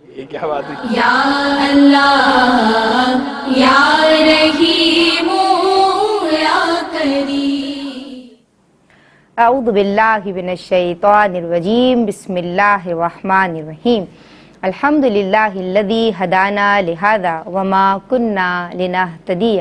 یہ کیا بات ہے؟ یا اللہ یا رحیم یا کریم۔ اعوذ باللہ من الشیطان الرجیم، بسم اللہ الرحمن الرحیم۔ الحمد للہ الذی ہدانا لہذا وما کننا لنہتدی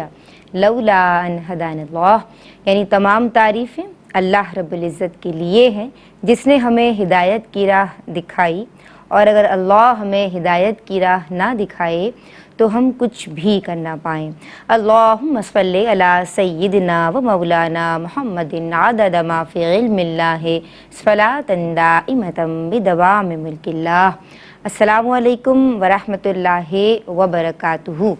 لولا ان ہدانا اللہ، یعنی تمام تعریفیں اللہ رب العزت کے لیے ہیں جس نے ہمیں ہدایت کی راہ دکھائی، اور اگر اللہ ہمیں ہدایت کی راہ نہ دکھائے تو ہم کچھ بھی کر نہ پائیں۔ اللہم صلی علی سیدنا و مولانا محمد عدد ما فی علم اللہ صلاۃ دائمۃ بدوام ملک اللہ۔ السلام علیکم ورحمۃ اللہ وبرکاتہ۔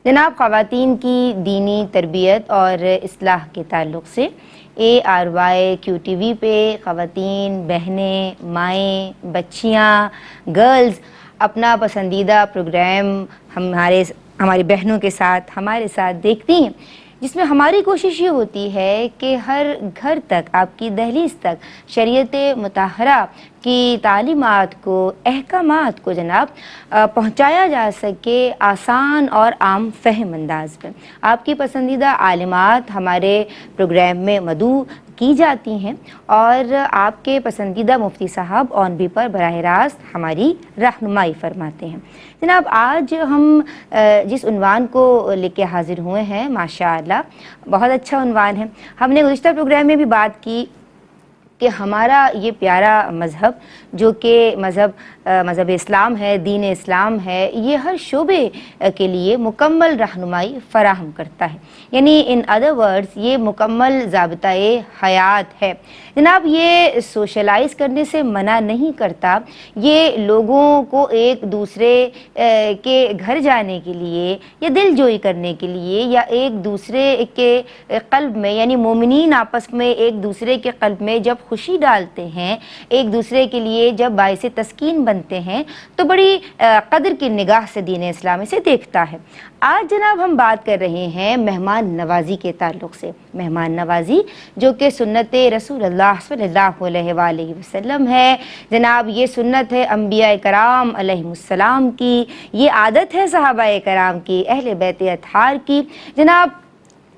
جناب، خواتین کی دینی تربیت اور اصلاح کے تعلق سے ARYQTV پہ خواتین، بہنیں، مائیں، بچیاں، گرلز اپنا پسندیدہ پروگرام ہماری بہنوں کے ساتھ ہمارے ساتھ دیکھتی ہیں، جس میں ہماری کوشش یہ ہوتی ہے کہ ہر گھر تک، آپ کی دہلیز تک شریعت مطہرہ کی تعلیمات کو، احکامات کو جناب پہنچایا جا سکے آسان اور عام فہم انداز میں۔ آپ کی پسندیدہ عالمات ہمارے پروگرام میں مدعو کی جاتی ہیں اور آپ کے پسندیدہ مفتی صاحب آن بھی پر براہ راست ہماری رہنمائی فرماتے ہیں۔ جناب، آج ہم جس عنوان کو لے کے حاضر ہوئے ہیں، ماشاءاللہ بہت اچھا عنوان ہے۔ ہم نے گزشتہ پروگرام میں بھی بات کی کہ ہمارا یہ پیارا مذہب جو کہ مذہب اسلام ہے، دین اسلام ہے، یہ ہر شعبے کے لیے مکمل رہنمائی فراہم کرتا ہے، یعنی ان ادر ورڈز یہ مکمل ضابطۂ حیات ہے۔ جناب، یہ سوشلائز کرنے سے منع نہیں کرتا، یہ لوگوں کو ایک دوسرے کے گھر جانے کے لیے یا دل جوئی کرنے کے لیے، یا ایک دوسرے کے قلب میں، یعنی مومنین آپس میں ایک دوسرے کے قلب میں جب خوشی ڈالتے ہیں، ایک دوسرے کے لیے جب باعث تسکین بنتے ہیں، تو بڑی قدر کی نگاہ سے دین اسلام اسے دیکھتا ہے۔ آج جناب ہم بات کر رہے ہیں مہمان نوازی کے تعلق سے۔ مہمان نوازی جو کہ سنت رسول اللہ صلی اللہ علیہ وآلہ وسلم ہے جناب، یہ سنت ہے انبیاء کرام علیہ السلام کی، یہ عادت ہے صحابہ کرام کی، اہل بیت اطہار کی۔ جناب،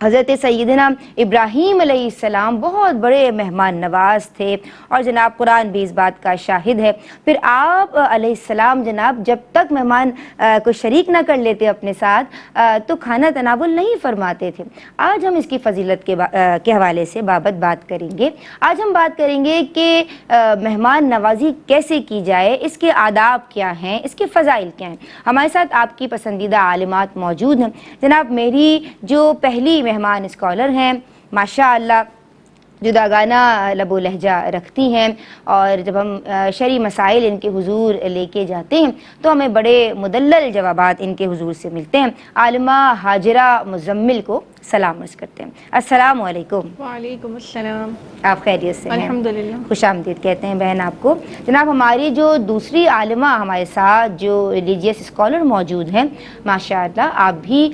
حضرت سیدنا ابراہیم علیہ السلام بہت بڑے مہمان نواز تھے، اور جناب قرآن بھی اس بات کا شاہد ہے۔ پھر آپ علیہ السلام جناب جب تک مہمان کو شریک نہ کر لیتے اپنے ساتھ تو کھانا تناول نہیں فرماتے تھے۔ آج ہم اس کی فضیلت کے حوالے سے بات کریں گے۔ آج ہم بات کریں گے کہ مہمان نوازی کیسے کی جائے، اس کے آداب کیا ہیں، اس کے فضائل کیا ہیں۔ ہمارے ساتھ آپ کی پسندیدہ عالمات موجود ہیں۔ جناب، میری جو پہلی مہمان اسکالر ہیں، ماشاءاللہ جداگانہ لب و لہجہ رکھتی ہیں، اور جب ہم شرعی مسائل ان کے حضور لے کے جاتے ہیں تو ہمیں بڑے مدلل جوابات ان کے حضور سے ملتے ہیں۔ عالمہ ہاجرہ مزمل کو سلام عرض کرتے ہیں۔ السلام علیکم۔ وعلیکم السلام۔ آپ خیریت سے ہیں؟ الحمدللہ۔ خوش آمدید کہتے ہیں بہن آپ کو۔ جناب، ہماری جو دوسری عالمہ ہمارے ساتھ جو ریلیجیس اسکالر موجود ہیں، ماشاءاللہ آپ بھی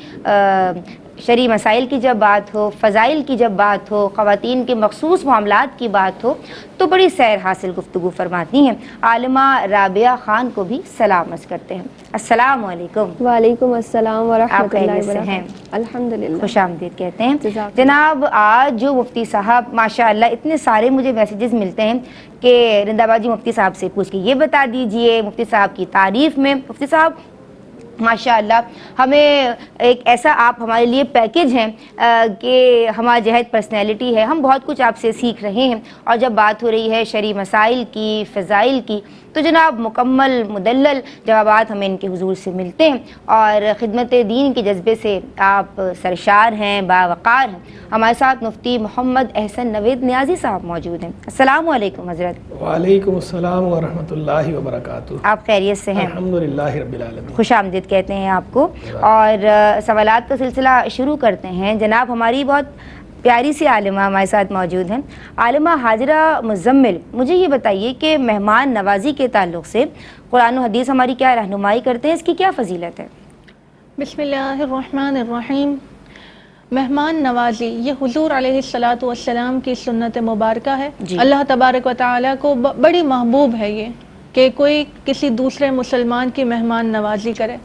شرعی مسائل کی جب بات ہو، فضائل کی جب بات ہو، خواتین کے مخصوص معاملات کی بات ہو تو بڑی سیر حاصل گفتگو فرماتی ہیں۔ عالمہ رابعہ خان کو بھی سلام عرض کرتے ہیں۔ السلام علیکم۔ وعلیکم السلام ورحمۃ اللہ خیریت سے ہیں؟ وبرکاتہ۔ الحمدللہ۔ خوش آمدید کہتے ہیں۔ جزاک جناب، آج جو مفتی صاحب ماشاءاللہ اتنے سارے مجھے میسیجز ملتے ہیں کہ رند آباد جی مفتی صاحب سے پوچھ کے یہ بتا دیجئے، مفتی صاحب کی تعریف میں۔ مفتی صاحب ماشاءاللہ ہمیں ایک ایسا آپ ہمارے لیے پیکیج ہیں کہ ہمارا جہد پرسنالٹی ہے، ہم بہت کچھ آپ سے سیکھ رہے ہیں، اور جب بات ہو رہی ہے شرعی مسائل کی، فضائل کی، تو جناب مکمل مدلل جوابات ہمیں ان کے حضور سے ملتے ہیں، اور خدمت دین کے جذبے سے آپ سرشار ہیں، باوقار ہیں۔ ہمارے ساتھ مفتی محمد احسن نوید نیازی صاحب موجود ہیں۔ السلام علیکم حضرت۔ وعلیکم السلام ورحمۃ اللہ وبرکاتہ۔ آپ خیریت سے ہیں؟ الحمدللہ رب العالمین۔ خوش آمدید کہتے ہیں آپ کو، اور سوالات کا سلسلہ شروع کرتے ہیں۔ جناب، ہماری بہت پیاری سی عالمہ ہمارے ساتھ موجود ہیں، عالمہ ہاجرہ مزمل۔ مجھے یہ بتائیے کہ مہمان نوازی کے تعلق سے قرآن و حدیث ہماری کیا رہنمائی کرتے ہیں، اس کی کیا فضیلت ہے؟ بسم اللہ الرحمن الرحیم۔ مہمان نوازی یہ حضور علیہ السلام کی سنت مبارکہ ہے۔ جی۔ اللہ تبارک و تعالیٰ کو بڑی محبوب ہے یہ کہ کوئی کسی دوسرے مسلمان کی مہمان نوازی کرے.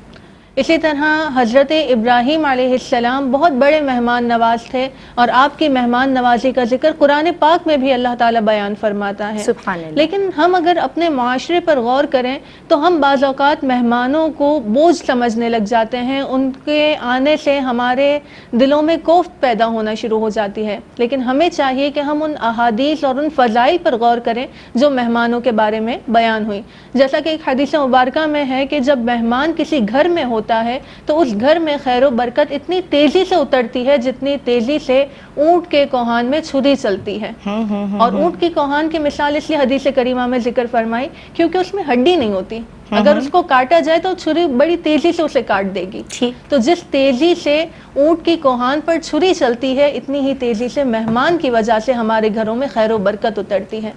اسی طرح حضرت ابراہیم علیہ السلام بہت بڑے مہمان نواز تھے، اور آپ کی مہمان نوازی کا ذکر قرآن پاک میں بھی اللہ تعالیٰ بیان فرماتا ہے. سبحان اللہ. لیکن ہم اگر اپنے معاشرے پر غور کریں تو ہم بعض اوقات مہمانوں کو بوجھ سمجھنے لگ جاتے ہیں، ان کے آنے سے ہمارے دلوں میں کوفت پیدا ہونا شروع ہو جاتی ہے. لیکن ہمیں چاہیے کہ ہم ان احادیث اور ان فضائل پر غور کریں جو مہمانوں کے بارے میں بیان ہوئی. جیسا کہ ایک حدیث مبارکہ میں ہے کہ جب مہمان کسی گھر میں ہوتا ہے تو اس گھر میں خیر و برکت اتنی تیزی سے اترتی ہے جتنی تیزی سے اونٹ کے کوہان میں چھری چلتی ہے. اور اونٹ کی کوہان کی مثال اس لیے حدیث کریمہ میں ذکر فرمائی کیونکہ اس میں ہڈی نہیں ہوتی. اگر اس کو کاٹا جائے تو چھری بڑی تیزی سے اسے کاٹ دے گی. تو جس تیزی سے اونٹ کی کوہان پر چھری چلتی ہے اتنی ہی تیزی سے مہمان کی وجہ سے ہمارے گھروں میں خیر و برکت اترتی ہے.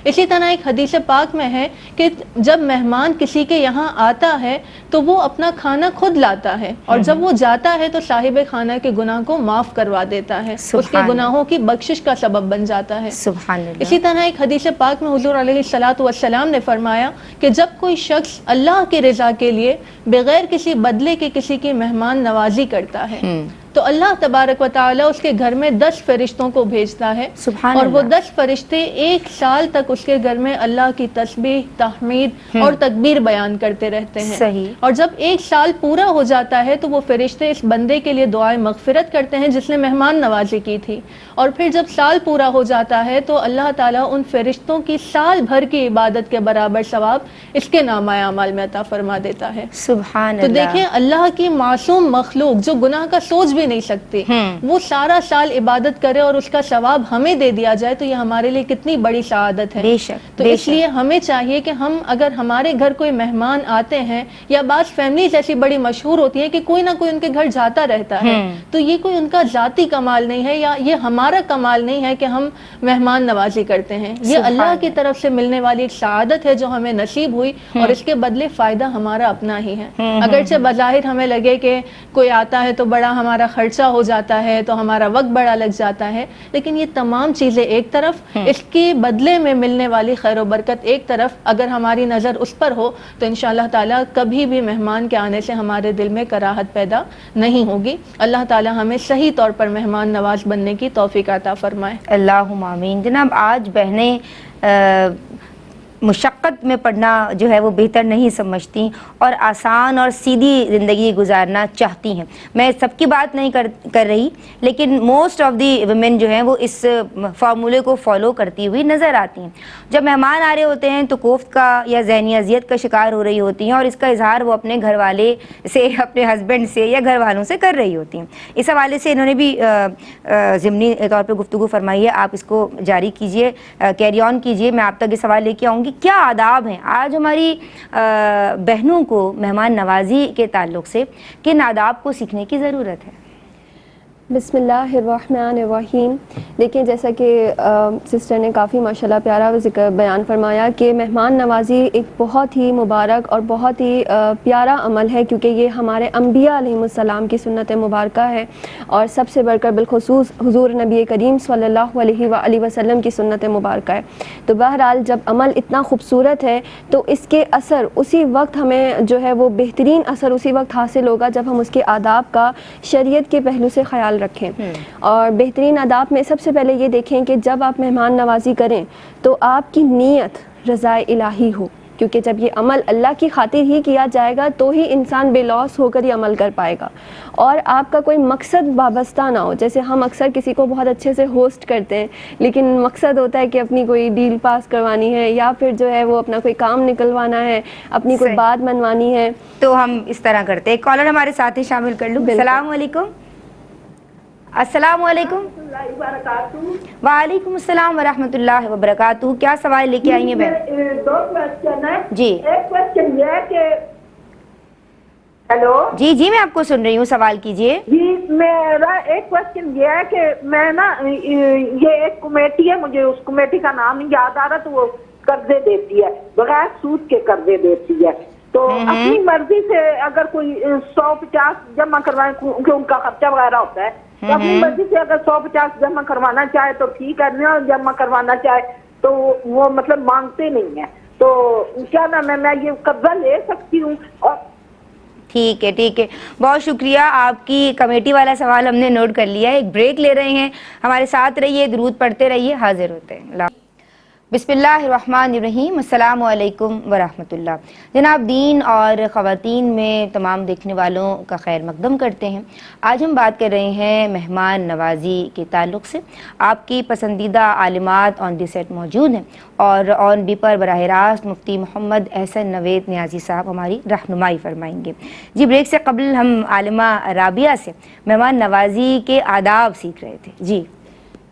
اسی طرح ایک حدیث پاک میں ہے کہ جب مہمان کسی کے یہاں آتا ہے تو وہ اپنا کھانا خود لاتا ہے، اور جب وہ جاتا ہے تو صاحب خانہ کے گناہ کو معاف کروا دیتا ہے، اس کے گناہوں کی بخشش کا سبب بن جاتا ہے. سبحان اللہ. اسی طرح ایک حدیث پاک میں حضور علیہ الصلاۃ والسلام نے فرمایا کہ جب کوئی شخص اللہ کی رضا کے لیے بغیر کسی بدلے کے کسی کی مہمان نوازی کرتا ہے تو اللہ تبارک و تعالی اس کے گھر میں 10 فرشتوں کو بھیجتا ہے، اور وہ 10 فرشتے 1 سال تک اس کے گھر میں اللہ کی تسبیح، تحمید اور تکبیر بیان کرتے رہتے ہیں. صحیح. اور جب 1 سال پورا ہو جاتا ہے تو وہ فرشتے اس بندے کے لیے دعائے مغفرت کرتے ہیں جس نے مہمان نوازی کی تھی. اور پھر جب سال پورا ہو جاتا ہے تو اللہ تعالیٰ ان فرشتوں کی سال بھر کی عبادت کے برابر ثواب اس کے نامہ اعمال میں عطا فرما دیتا ہے. سبحان تو اللہ. دیکھیں اللہ کی معصوم مخلوق جو گناہ کا سوچ بھی نہیں سکتی، وہ سارا سال عبادت کرے اور اس کا ثواب ہمیں دے دیا جائے تو یہ ہمارے لیے کتنی بڑی سعادت ہے. بے شک. تو اس لیے ہمیں چاہیے کہ ہم اگر ہمارے گھر کوئی مہمان آتے ہیں، یا بعض فیملیز ایسی بڑی مشہور ہوتی ہیں کہ کوئی نہ کوئی ان کے گھر جاتا رہتا ہے، تو یہ کوئی ان کا ذاتی کمال نہیں ہے یا یہ ہمارا کمال نہیں ہے کہ ہم مہمان نوازی کرتے ہیں. یہ اللہ کی طرف سے ملنے والی ایک سعادت ہے جو ہمیں نصیب ہوئی، اور اس کے بدلے فائدہ ہمارا اپنا ہی ہے. اگرچہ بظاہر ہمیں لگے کہ کوئی آتا ہے تو بڑا ہمارا خرچہ ہو جاتا ہے، تو ہمارا وقت بڑا لگ جاتا ہے، لیکن یہ تمام چیزیں ایک طرف، اس کے بدلے میں ملنے والی خیر و برکت ایک طرف، اگر ہماری نظر اس پر ہو تو انشاءاللہ تعالیٰ کبھی بھی مہمان کے آنے سے ہمارے دل میں کراہت پیدا نہیں ہوگی. اللہ تعالیٰ ہمیں صحیح طور پر مہمان نواز بننے کی توفیق عطا فرمائے. اللہم آمین. جناب آج بہنیں مشقت میں پڑھنا جو ہے وہ بہتر نہیں سمجھتی اور آسان اور سیدھی زندگی گزارنا چاہتی ہیں. میں سب کی بات نہیں کر رہی، لیکن موسٹ آف دی ویمن جو ہیں وہ اس فارمولے کو فالو کرتی ہوئی نظر آتی ہیں. جب مہمان آ رہے ہوتے ہیں تو کوفت کا یا ذہنی اذیت کا شکار ہو رہی ہوتی ہیں، اور اس کا اظہار وہ اپنے گھر والے سے، اپنے ہسبینڈ سے یا گھر والوں سے کر رہی ہوتی ہیں. اس حوالے سے انہوں نے بھی ضمنی طور پہ گفتگو فرمائی ہے. آپ اس کو جاری کیجئے، کیری آن کیجئے. میں آپ تک یہ سوال لے کے آؤں گی، کیا آداب ہیں آج ہماری بہنوں کو مہمان نوازی کے تعلق سے، کن آداب کو سیکھنے کی ضرورت ہے؟ بسم اللہ الرحمن الرحیم. دیکھیں جیسا کہ سسٹر نے کافی ماشاءاللہ پیارا ذکر بیان فرمایا کہ مہمان نوازی ایک بہت ہی مبارک اور بہت ہی پیارا عمل ہے، کیونکہ یہ ہمارے انبیاء علیہ السلام کی سنت مبارکہ ہے، اور سب سے بڑھ کر بالخصوص حضور نبی کریم صلی اللہ علیہ وآلہ وسلم کی سنت مبارکہ ہے. تو بہرحال جب عمل اتنا خوبصورت ہے تو اس کے اثر اسی وقت ہمیں جو ہے وہ بہترین اثر اسی وقت حاصل ہوگا جب ہم اس کے آداب کا شریعت کے پہلو سے خیال رکھیں. اور بہترین آداب میں سب سے پہلے یہ دیکھیں کہ جب آپ مہمان نوازی کریں تو آپ کی نیت رضا الہی ہو، کیونکہ جب یہ عمل اللہ کی خاطر ہی کیا جائے گا تو ہی انسان بے لوث ہو کر یہ عمل کر پائے گا. اور آپ کا کوئی مقصد وابستہ نہ ہو. جیسے ہم اکثر کسی کو بہت اچھے سے ہوسٹ کرتے ہیں، لیکن مقصد ہوتا ہے کہ اپنی کوئی ڈیل پاس کروانی ہے، یا پھر جو ہے وہ اپنا کوئی کام نکلوانا ہے، اپنی کوئی بات منوانی ہے، تو ہم اس طرح کرتے ہیں. کالر ہمارے ساتھ ہی شامل کر لوں. السلام علیکم. السلام علیکم. وعلیکم السلام ورحمۃ اللہ وبرکاتہ. کیا سوال لے کے آئی ہیں بہن؟ 2 کوسچن ہے. جی. ایک کوسچن یہ ہے کہ ہیلو. جی میں آپ کو سن رہی ہوں، سوال کیجئے. جی میرا ایک کوسچن یہ ہے کہ میں نا یہ ایک کمیٹی ہے، مجھے اس کمیٹی کا نام نہیں یاد آ رہا، تو وہ قرضے دیتی ہے، بغیر سود کے قرضے دیتی ہے. تو اپنی مرضی سے اگر کوئی 150 جمع کروائے، کیونکہ ان کا خرچہ وغیرہ ہوتا ہے، تو اپنی مرضی سے اگر 150 جمع کروانا چاہے تو ٹھیک ہے، نہ جمع کروانا چاہے تو وہ مطلب مانگتے نہیں ہیں. تو کیا نام ہے میں یہ قبضہ لے سکتی ہوں؟ اور ٹھیک ہے، بہت شکریہ. آپ کی کمیٹی والا سوال ہم نے نوٹ کر لیا ہے. ایک بریک لے رہے ہیں، ہمارے ساتھ رہیے، درود پڑھتے رہیے، حاضر ہوتے ہیں. اللہ بسم اللہ الرحمن الرحیم. السلام علیکم ورحمۃ اللہ. جناب، دین اور خواتین میں تمام دیکھنے والوں کا خیر مقدم کرتے ہیں. آج ہم بات کر رہے ہیں مہمان نوازی کے تعلق سے. آپ کی پسندیدہ عالمات آن دی سیٹ موجود ہیں اور آن بی پر براہ راست مفتی محمد احسن نوید نیازی صاحب ہماری رہنمائی فرمائیں گے. جی، بریک سے قبل ہم عالمہ رابعہ سے مہمان نوازی کے آداب سیکھ رہے تھے. جی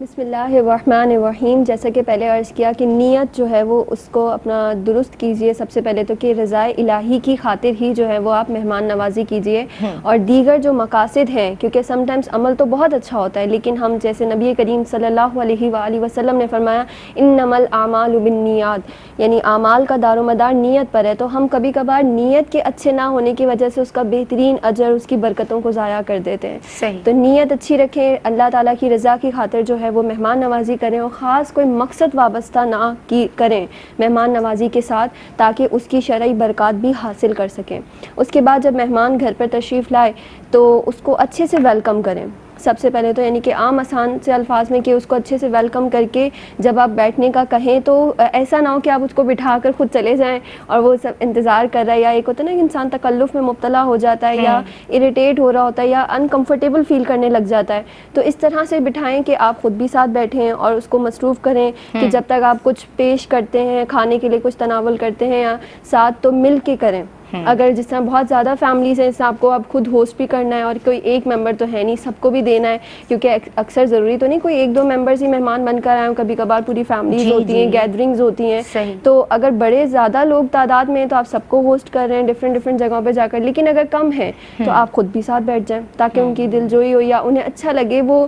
بسم اللہ الرحمن الرحیم. جیسا کہ پہلے عرض کیا کہ نیت جو ہے وہ اس کو اپنا درست کیجئے سب سے پہلے تو، کہ رضائے الہی کی خاطر ہی جو ہے وہ آپ مہمان نوازی کیجئے. اور دیگر جو مقاصد ہیں، کیونکہ سم ٹائمز عمل تو بہت اچھا ہوتا ہے لیکن ہم جیسے نبی کریم صلی اللہ علیہ وآلہ وسلم نے فرمایا انما الاعمال بالنیات، یعنی اعمال کا دار و مدار نیت پر ہے. تو ہم کبھی کبھار نیت کے اچھے نہ ہونے کی وجہ سے اس کا بہترین اجر، اس کی برکتوں کو ضائع کر دیتے ہیں. صحیح. تو نیت اچھی رکھیں، اللہ تعالیٰ کی رضا کی خاطر جو ہے وہ مہمان نوازی کریں، اور خاص کوئی مقصد وابستہ نہ کریں مہمان نوازی کے ساتھ، تاکہ اس کی شرعی برکات بھی حاصل کر سکیں. اس کے بعد جب مہمان گھر پر تشریف لائے تو اس کو اچھے سے ویلکم کریں. سب سے پہلے تو یعنی کہ عام آسان سے الفاظ میں کہ اس کو اچھے سے ویلکم کر کے جب آپ بیٹھنے کا کہیں تو ایسا نہ ہو کہ آپ اس کو بٹھا کر خود چلے جائیں اور وہ سب انتظار کر رہا ہے، یا ایک ہوتا ہے نا کہ انسان تکلف میں مبتلا ہو جاتا ہے یا اریٹیٹ ہو رہا ہوتا ہے یا انکمفرٹیبل فیل کرنے لگ جاتا ہے. تو اس طرح سے بٹھائیں کہ آپ خود بھی ساتھ بیٹھیں اور اس کو مصروف کریں کہ جب تک آپ کچھ پیش کرتے ہیں، کھانے کے لیے کچھ تناول کرتے ہیں یا ساتھ، تو مل کے کریں. اگر جس طرح بہت زیادہ فیملیز ہیں، اس آپ کو اب خود ہوسٹ بھی کرنا ہے اور کوئی ایک ممبر تو ہے نہیں، سب کو بھی دینا ہے، کیونکہ اکثر ضروری تو نہیں کوئی ایک دو ممبرز ہی مہمان بن کر آئیں، کبھی کبھار پوری فیملیز ہوتی ہیں، گیدرنگز ہوتی ہیں. تو اگر بڑے زیادہ لوگ تعداد میں ہیں تو آپ سب کو ہوسٹ کر رہے ہیں ڈفرینٹ جگہوں پہ جا کر، لیکن اگر کم ہیں تو آپ خود بھی ساتھ بیٹھ جائیں تاکہ ان کی دل جوئی ہو یا انہیں اچھا لگے، وہ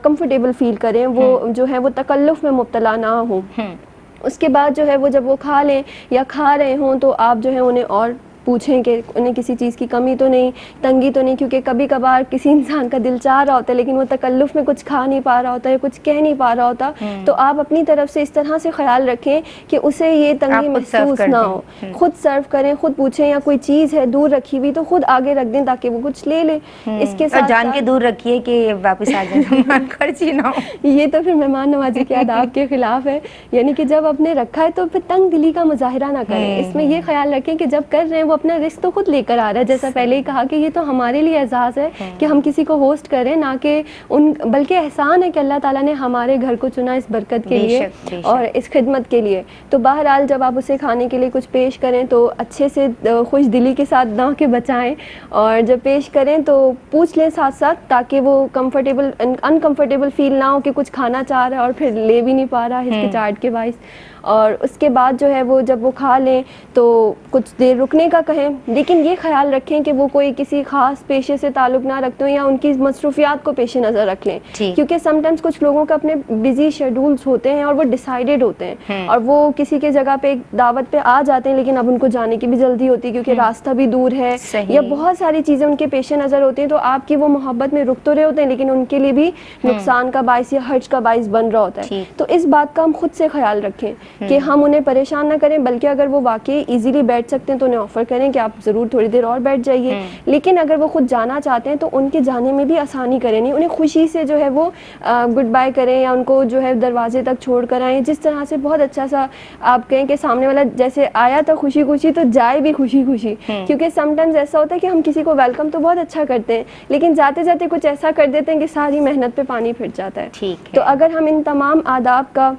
کمفرٹیبل فیل کریں، وہ جو ہے وہ تکلف میں مبتلا نہ ہوں. اس کے بعد جو ہے وہ جب وہ کھا لیں یا کھا رہے ہوں تو آپ جو ہے انہیں اور پوچھیں کہ انہیں کسی چیز کی کمی تو نہیں، تنگی تو نہیں، کیونکہ کبھی کبھار کسی انسان کا دل چاہ رہا ہوتا ہے لیکن وہ تکلف میں کچھ کھا نہیں پا رہا ہوتا ہے، کچھ کہہ نہیں پا رہا ہوتا. تو آپ اپنی طرف سے اس طرح سے خیال رکھیں کہ اسے یہ تنگی محسوس نہ ہو. خود سرو کریں، خود پوچھیں، یا کوئی چیز ہے دور رکھی ہوئی تو خود آگے رکھ دیں تاکہ وہ کچھ لے لے. اس کے ساتھ جان کے دور رکھیے کہ واپس آ جائیں، مہمان خرچی نہ ہو. یہ تو پھر مہمان نوازی کے آداب کے خلاف ہے. یعنی کہ جب آپ نے رکھا ہے تو پھر تنگ دلی کا مظاہرہ نہ کریں. اس میں یہ خیال رکھیں کہ جب کر رہے ہیں وہ اپنا رزق تو خود لے کر آ رہا ہے، جیسا پہلے ہی کہا کہ یہ تو ہمارے لیے اعزاز ہے کہ ہم کسی کو ہوسٹ کریں، نہ کہ بلکہ احسان ہے کہ اللہ تعالیٰ نے ہمارے گھر کو چنا اس برکت کے لیے اور اس خدمت کے لیے. تو بہرحال جب آپ اسے کھانے کے لیے کچھ پیش کریں تو اچھے سے خوش دلی کے ساتھ نہ کہ بچائیں، اور جب پیش کریں تو پوچھ لیں ساتھ ساتھ تاکہ وہ انکمفرٹیبل فیل نہ ہو کہ کچھ کھانا چاہ رہا ہے اور پھر لے بھی نہیں پا رہا ہچکچاہٹ کے باعث. اور اس کے بعد جو ہے وہ جب وہ کھا لیں تو کچھ دیر رکنے کا کہیں، لیکن یہ خیال رکھیں کہ وہ کوئی کسی خاص پیشے سے تعلق نہ رکھتے ہوں یا ان کی مصروفیات کو پیش نظر رکھ لیں، کیونکہ سم ٹائمز کچھ لوگوں کا اپنے بزی شیڈولز ہوتے ہیں اور وہ ڈیسائیڈڈ ہوتے ہیں اور وہ کسی کے جگہ پہ ایک دعوت پہ آ جاتے ہیں لیکن اب ان کو جانے کی بھی جلدی ہوتی ہے کیونکہ راستہ بھی دور ہے یا بہت ساری چیزیں ان کے پیش نظر ہوتی ہیں. تو آپ کی وہ محبت میں رک تو رہے ہوتے ہیں لیکن ان کے لیے بھی نقصان کا باعث یا حرج کا باعث بن رہا ہوتا ہے. تو اس بات کا ہم خود سے خیال رکھیں کہ ہم انہیں پریشان نہ کریں، بلکہ اگر وہ واقعی ایزیلی بیٹھ سکتے ہیں تو انہیں آفر کریں کہ آپ ضرور تھوڑی دیر اور بیٹھ جائیے. لیکن اگر وہ خود جانا چاہتے ہیں تو ان کے جانے میں بھی آسانی کریں، نہیں انہیں خوشی سے جو ہے وہ گڈ بائی کریں یا ان کو جو ہے دروازے تک چھوڑ کر آئیں. جس طرح سے بہت اچھا سا آپ کہیں کہ سامنے والا جیسے آیا تھا خوشی خوشی تو جائے بھی خوشی خوشی، کیونکہ سم ٹائمز ایسا ہوتا ہے کہ ہم کسی کو ویلکم تو بہت اچھا کرتے ہیں لیکن جاتے جاتے کچھ ایسا کر دیتے ہیں کہ ساری محنت پہ پانی پھر جاتا ہے. تو اگر ہم ان تمام آداب کا،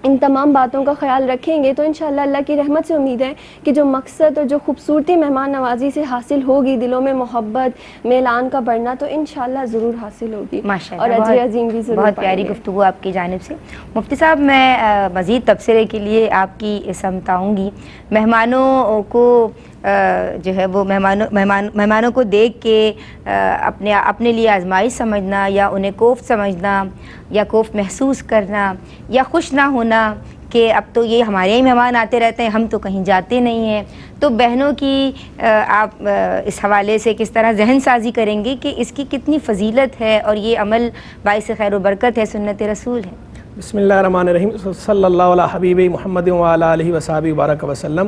ان تمام باتوں کا خیال رکھیں گے تو انشاءاللہ اللہ کی رحمت سے امید ہے کہ جو مقصد اور جو خوبصورتی مہمان نوازی سے حاصل ہوگی، دلوں میں محبت میلان کا بڑھنا، تو انشاءاللہ ضرور حاصل ہوگی اور اجر عظیم بھی ضرور. بہت پیاری گفتگو آپ کی جانب سے. مفتی صاحب، میں مزید تبصرے کے لیے آپ کی سمت آؤں گی. مہمانوں کو جو ہے وہ مہمانوں کو دیکھ کے اپنے لیے آزمائش سمجھنا یا انہیں کوفت سمجھنا یا کوفت محسوس کرنا یا خوش نہ ہونا کہ اب تو یہ ہمارے ہی مہمان آتے رہتے ہیں، ہم تو کہیں جاتے نہیں ہیں. تو بہنوں کی آپ اس حوالے سے کس طرح ذہن سازی کریں گے کہ اس کی کتنی فضیلت ہے اور یہ عمل باعث خیر و برکت ہے، سنت رسول ہے؟ بسم اللہ الرحمن الرحیم صلی اللہ علیہ حبیب محمد وعلی آلہ وصحبہ وبارک وسلم۔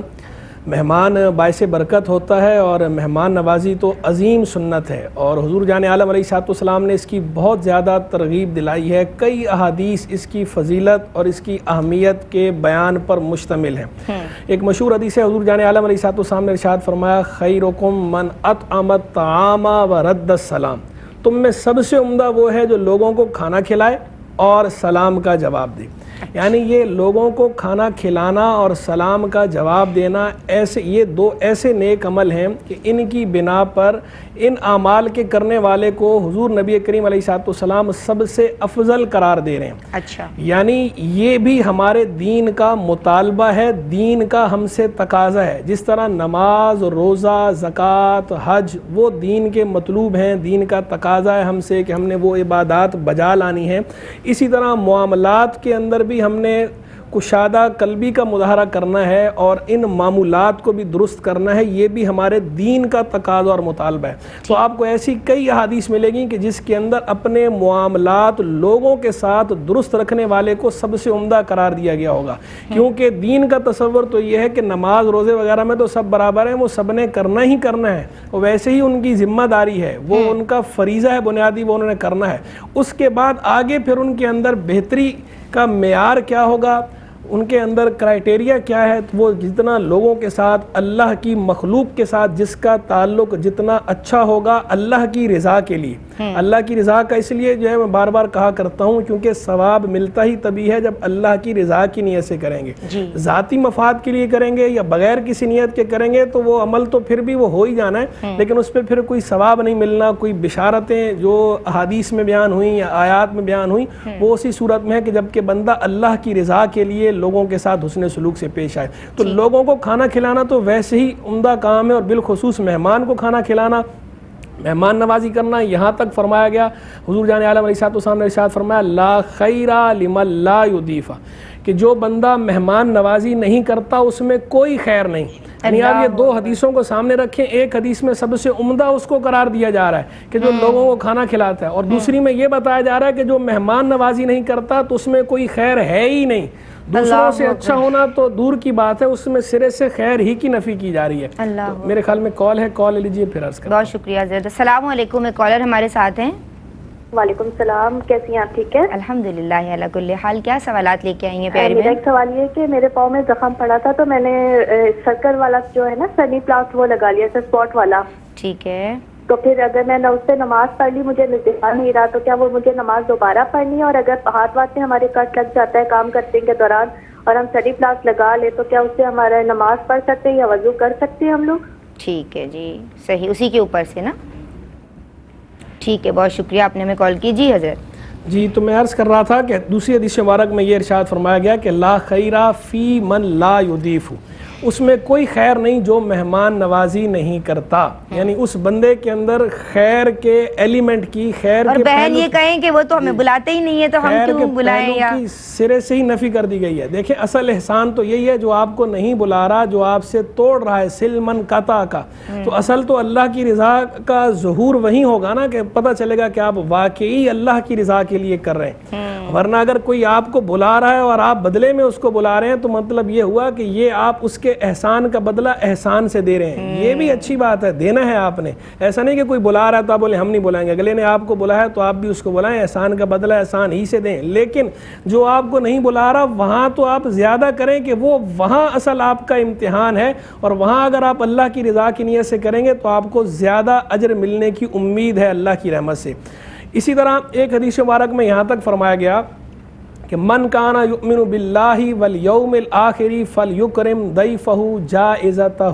مہمان باعث برکت ہوتا ہے اور مہمان نوازی تو عظیم سنت ہے، اور حضور جان عالم علیہ الصلوۃ والسلام نے اس کی بہت زیادہ ترغیب دلائی ہے۔ کئی احادیث اس کی فضیلت اور اس کی اہمیت کے بیان پر مشتمل ہیں۔ ایک مشہور حدیث ہے، حضور جان عالم علیہ الصلوۃ والسلام نے ارشاد فرمایا خیرکم من اطعم الطعام ورد السلام، تم میں سب سے عمدہ وہ ہے جو لوگوں کو کھانا کھلائے اور سلام کا جواب دے۔ یعنی یہ لوگوں کو کھانا کھلانا اور سلام کا جواب دینا، یہ دو ایسے نیک عمل ہیں کہ ان کی بنا پر ان اعمال کے کرنے والے کو حضور نبی کریم علیہ الصلوۃ والسلام سب سے افضل قرار دے رہے ہیں۔ اچھا، یعنی یہ بھی ہمارے دین کا مطالبہ ہے، دین کا ہم سے تقاضا ہے۔ جس طرح نماز، روزہ، زکوٰۃ، حج وہ دین کے مطلوب ہیں، دین کا تقاضا ہے ہم سے کہ ہم نے وہ عبادات بجا لانی ہیں، اسی طرح معاملات کے اندر بھی ہم نے کشادہ قلبی کا مظاہرہ کرنا ہے اور ان معمولات کو بھی درست کرنا ہے، یہ بھی ہمارے دین کا تقاضا اور مطالبہ ہے۔ تو آپ کو ایسی کئی احادیث ملے گی کہ جس کے اندر اپنے معاملات لوگوں کے ساتھ درست رکھنے والے کو سب سے عمدہ قرار دیا گیا ہوگا، کیونکہ دین کا تصور تو یہ ہے کہ نماز روزے وغیرہ میں تو سب برابر ہیں، وہ سب نے کرنا ہی کرنا ہے، ویسے ہی ان کی ذمہ داری ہے، وہ ان کا فریضہ ہے بنیادی، وہ انہوں نے کرنا ہے۔ اس کے بعد آگے پھر ان کے اندر بہتری کا معیار کیا ہوگا، ان کے اندر کرائٹیریا کیا ہے، وہ جتنا لوگوں کے ساتھ، اللہ کی مخلوق کے ساتھ جس کا تعلق جتنا اچھا ہوگا اللہ کی رضا کے لیے۔ اللہ کی رضا کا اس لیے جو ہے میں بار بار کہا کرتا ہوں کیونکہ ثواب ملتا ہی تبھی ہے جب اللہ کی رضا کی نیت سے کریں گے۔ ذاتی مفاد کے لیے کریں گے یا بغیر کسی نیت کے کریں گے تو وہ عمل تو پھر بھی وہ ہو ہی جانا ہے، لیکن اس پہ پھر کوئی ثواب نہیں ملنا۔ کوئی بشارتیں جو احادیث میں بیان ہوئیں یا آیات میں بیان ہوئیں وہ اسی صورت میں ہے کہ جب کہ بندہ اللہ کی رضا کے لیے لوگوں کے ساتھ حسن سلوک سے پیش آئے۔ تو لوگوں کو کھانا کھلانا تو ویسے ہی عمدہ کام ہے، اور بالخصوص مہمان کو کھانا کھلانا، مہمان نوازی کرنا، یہاں تک فرمایا گیا حضور جان عالم علیہ الصلوۃ والسلام نے ارشاد فرمایا لا خیر لمن لا یضیف، کہ جو بندہ مہمان نوازی نہیں کرتا اس میں کوئی خیر نہیں۔ یعنی آپ یہ دو حدیثوں کو سامنے رکھیں، ایک حدیث میں سب سے عمدہ اس کو قرار دیا جا رہا ہے کہ جو لوگوں کو کھانا کھلاتا ہے، اور دوسری میں یہ بتایا جا رہا ہے کہ جو مہمان نوازی نہیں کرتا تو اس میں کوئی خیر ہے ہی نہیں۔ دوسروں سے اچھا ہونا تو دور کی بات ہے، اس میں سرے سے خیر ہی کی نفی کی جا رہی ہے۔ تو میرے خیال میں کال ہے، کال لیجیے پھر عرض کریں۔ بہت شکریہ حضرت۔ السلام علیکم، ایک کالر ہمارے ساتھ ہیں۔ وعلیکم السلام، کیسی ہیں آپ؟ ٹھیک ہے الحمدللہ علی کل حال۔ کیا سوالات لے کے آئی ہیں پیاری میرا بہن؟ ایک سوال یہ ہے کہ میرے پاؤں میں زخم پڑا تھا تو میں نے سرکل والا جو ہے نا سنی پلاس وہ لگا لیا تھا، اسپاٹ والا۔ ٹھیک ہے، تو پھر اگر میں نے اس سے نماز پڑھ لی، مجھے دکھا نہیں رہا، تو کیا وہ مجھے نماز دوبارہ پڑھنی ہے؟ اور اگر ہاتھ واتھ میں ہمارے کٹ لگ جاتا ہے کام کرتے کے دوران اور ہم سٹی پلاس لگا لے تو کیا اس سے ہمارا نماز پڑھ سکتے ہیں یا وضو کر سکتے ہیں ہم لوگ؟ ٹھیک ہے جی، صحیح، اسی کے اوپر سے نا۔ ٹھیک ہے، بہت شکریہ، آپ نے ہمیں کال کی۔ جی حضرت۔ جی تو میں عرض کر رہا تھا کہ دوسری حدیث مبارک میں یہ ارشاد فرمایا گیا کہ لا خیرہ فی من لا یضیف، اس میں کوئی خیر نہیں جو مہمان نوازی نہیں کرتا، یعنی اس بندے کے اندر خیر کے ایلیمنٹ کی، خیر اور کے بہن یہ کہیں کہ وہ تو ہمیں بلاتے ہی نہیں ہے تو ہم کیوں بلائیں؟ یا کی سرے سے ہی نفی کر دی گئی ہے۔ دیکھیں اصل احسان تو یہی ہے جو آپ کو نہیں بلا رہا، جو آپ سے توڑ رہا ہے سل من قطع کا، تو اصل تو اللہ کی رضا کا ظہور وہی ہوگا نا کہ پتہ چلے گا کہ آپ واقعی اللہ کی رضا کے لیے کر رہے ہیں۔ ورنہ اگر کوئی آپ کو بلا رہا ہے اور آپ بدلے میں اس کو بلا رہے ہیں تو مطلب یہ ہوا کہ یہ آپ اس کے احسان کا بدلہ احسان سے دے رہے ہیں۔ یہ بھی اچھی بات ہے، دینا ہے آپ نے، ایسا نہیں کہ کوئی بلا رہا ہے تو آپ بولے ہم نہیں بلائیں گے، اگلے نے آپ کو بلایا تو آپ بھی اس کو بلائیں، احسان کا بدلہ احسان ہی سے دیں۔ لیکن جو آپ کو نہیں بلا رہا وہاں تو آپ زیادہ کریں کہ وہ وہاں اصل آپ کا امتحان ہے، اور وہاں اگر آپ اللہ کی رضا کی نیت سے کریں گے تو آپ کو زیادہ اجر ملنے کی امید ہے اللہ کی رحمت سے۔ اسی طرح ایک حدیث مبارک میں یہاں تک فرمایا گیا کہ من کانا یؤمن باللہ والیوم الآخر فلیکرم ضیفہ جائزتہ،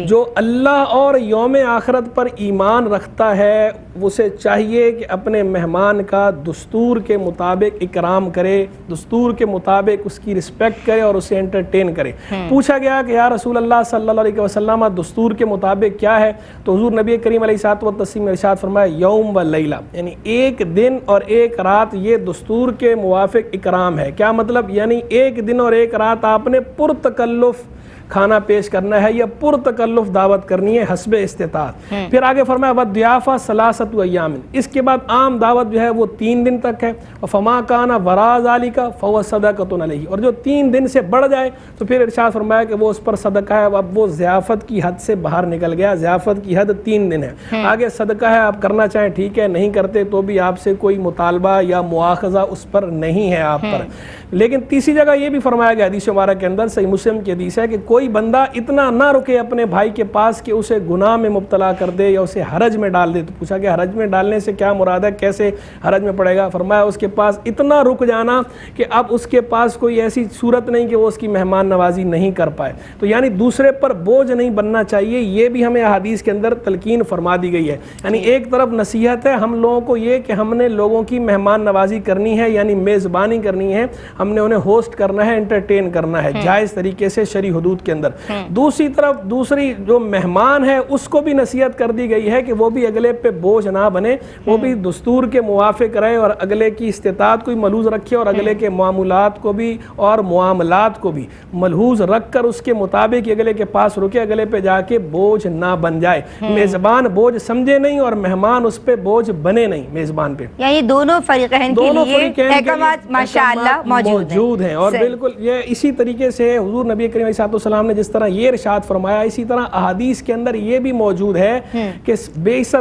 جو اللہ اور یوم آخرت پر ایمان رکھتا ہے اسے چاہیے کہ اپنے مہمان کا دستور کے مطابق اکرام کرے، دستور کے مطابق اس کی رسپیکٹ کرے اور اسے انٹرٹین کرے۔ پوچھا گیا کہ یا رسول اللہ صلی اللہ علیہ وسلم دستور کے مطابق کیا ہے؟ تو حضور نبی کریم علیہ الصلوۃ والتسلیم نے ارشاد فرمایا یوم و لیلہ، یعنی ایک دن اور ایک رات یہ دستور کے موافق اکرام ہے۔ کیا مطلب؟ یعنی ایک دن اور ایک رات آپ نے پرتکلف کھانا پیش کرنا ہے یا پرتکلف دعوت کرنی ہے حسب استطاعت. پھر آگے فرمایا وَالضِّیَافَةُ ثَلَاثَةُ أَيَّامٍ, اس کے بعد عام دعوت جو ہے وہ 3 دن تک ہے. فَمَا كَانَ وَرَاءَ ذَلِكَ فَهُوَ صَدَقَةٌ عَلَيْهِ, اور جو 3 دن سے بڑھ جائے تو پھر ارشاد فرمایا کہ وہ اس پر صدقہ ہے. اب وہ ضیافت کی حد سے باہر نکل گیا, ضیافت کی حد 3 دن ہے. آگے صدقہ ہے, آپ کرنا چاہیں ٹھیک ہے, نہیں کرتے تو بھی آپ سے کوئی مطالبہ یا مواخذہ اس پر نہیں ہے آپ پر. لیکن تیسری جگہ یہ بھی فرمایا گیا حدیث مبارک کے اندر, صحیح مسلم کی حدیث ہے کہ کوئی بندہ اتنا نہ رکے اپنے بھائی کے پاس کہ اسے گناہ میں مبتلا کر دے یا اسے حرج میں ڈال دے. تو پوچھا کہ حرج میں ڈالنے سے کیا مراد ہے, کیسے حرج میں پڑے گا؟ فرمایا اس کے پاس اتنا رک جانا کہ اب اس کے پاس کوئی ایسی صورت نہیں کہ وہ اس کی مہمان نوازی نہیں کر پائے. تو یعنی دوسرے پر بوجھ نہیں بننا چاہیے, یہ بھی ہمیں احادیث کے اندر تلقین فرما دی گئی ہے. یعنی ایک طرف نصیحت ہے ہم لوگوں کو یہ کہ ہم نے لوگوں کی مہمان نوازی کرنی ہے, یعنی میزبانی کرنی ہے, ہم نے انہیں ہوسٹ کرنا ہے, انٹرٹین کرنا ہے جائز طریقے سے شرعی حدود کے اندر. دوسری طرف دوسری جو مہمان ہے اس کو بھی نصیحت کر دی گئی ہے کہ وہ بھی اگلے پہ بوجھ نہ بنے, وہ بھی دستور کے موافق رہے اور اگلے کی استطاعت کو ملحوظ رکھے اور اگلے کے معاملات کو بھی اور معاملات کو بھی ملحوظ رکھ کر اس کے مطابق اگلے کے پاس رکے, اگلے پہ جا کے بوجھ نہ بن جائے. میزبان بوجھ سمجھے نہیں اور محمان اس پہ بوجھ بنے نہیں میزبان پہ. یعنی دونوں فریقین کے لیے احکامات ماشاءاللہ موجود ہیں. اور بالکل یہ اسی طریقے سے حضور نبی کریم علیہ السلام نے جس طرح یہ ارشاد فرمایا, اسی طرح احادیث کے اندر یہ بھی موجود ہے کہ بیست